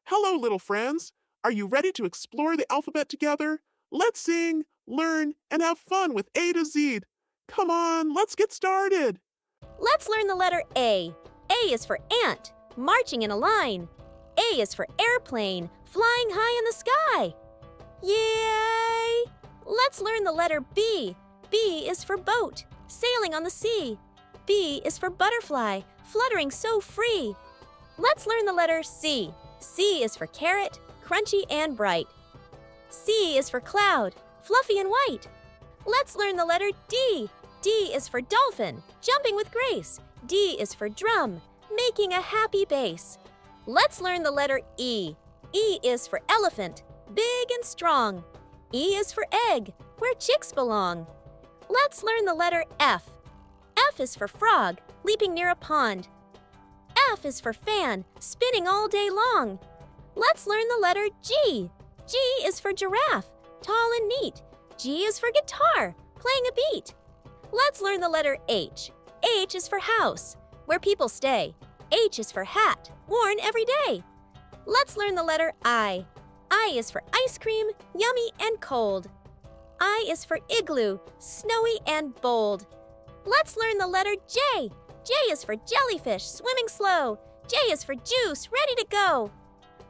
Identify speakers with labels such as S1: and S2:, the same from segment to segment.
S1: Hello, little friends. Are you ready to explore the alphabet together? Let's sing, learn, and have fun with A to Z. Come on, let's get started.
S2: Let's learn the letter A. A is for ant, marching in a line. A is for airplane, flying high in the sky. Yay! Let's learn the letter B. B is for boat, sailing on the sea. B is for butterfly, fluttering so free. Let's learn the letter C. C is for carrot, crunchy and bright. C is for cloud, fluffy and white. Let's learn the letter D. D is for dolphin, jumping with grace. D is for drum, making a happy bass. Let's learn the letter E. E is for elephant, big and strong. E is for egg, where chicks belong. Let's learn the letter F. F is for frog, leaping near a pond. F is for fan, spinning all day long. Let's learn the letter G. G is for giraffe, tall and neat. G is for guitar, playing a beat. Let's learn the letter H. H is for house, where people stay. H is for hat, worn every day. Let's learn the letter I. I is for ice cream, yummy and cold. I is for igloo, snowy and bold. Let's learn the letter J. J is for jellyfish, swimming slow. J is for juice, ready to go.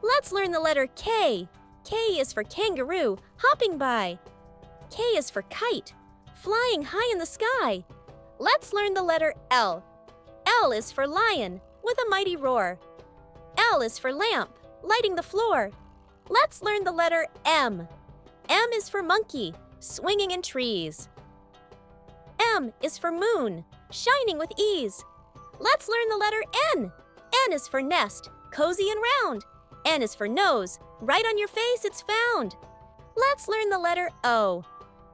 S2: Let's learn the letter K. K is for kangaroo, hopping by. K is for kite, flying high in the sky. Let's learn the letter L. L is for lion, with a mighty roar. L is for lamp, lighting the floor. Let's learn the letter M. M is for monkey, swinging in trees. M is for moon, shining with ease. Let's learn the letter N. N is for nest, cozy and round. N is for nose, right on your face it's found. Let's learn the letter O.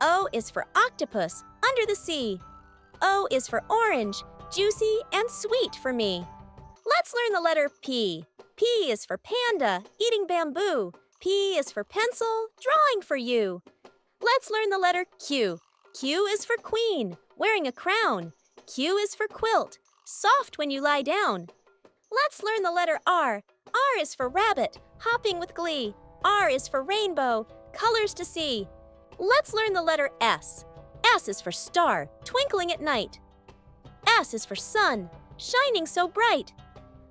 S2: O is for octopus, under the sea. O is for orange, juicy and sweet for me. Let's learn the letter P. P is for panda, eating bamboo. P is for pencil, drawing for you. Let's learn the letter Q. Q is for queen, wearing a crown. Q is for quilt, soft when you lie down. Let's learn the letter R. R is for rabbit, hopping with glee. R is for rainbow, colors to see. Let's learn the letter S. S is for star, twinkling at night. S is for sun, shining so bright.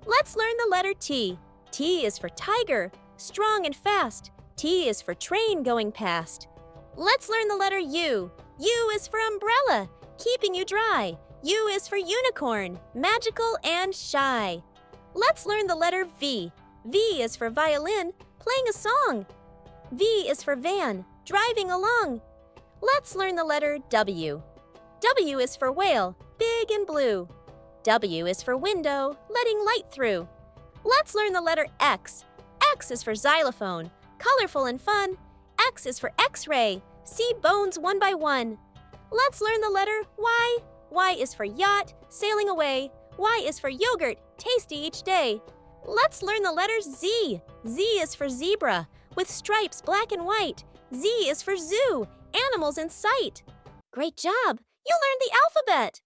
S2: Let's learn the letter T. T is for tiger, strong and fast. T is for train going past. Let's learn the letter U. U is for umbrella, keeping you dry. U is for unicorn, magical and shy. Let's learn the letter V. V is for violin, playing a song. V is for van, driving along. Let's learn the letter W. W is for whale, big and blue. W is for window, letting light through. Let's learn the letter X. X is for xylophone, colorful and fun. X is for X-ray, see bones one by one. Let's learn the letter Y. Y is for yacht, sailing away. Y is for yogurt, tasty each day. Let's learn the letter Z. Z is for zebra, with stripes black and white. Z is for zoo, animals in sight. Great job! You learned the alphabet!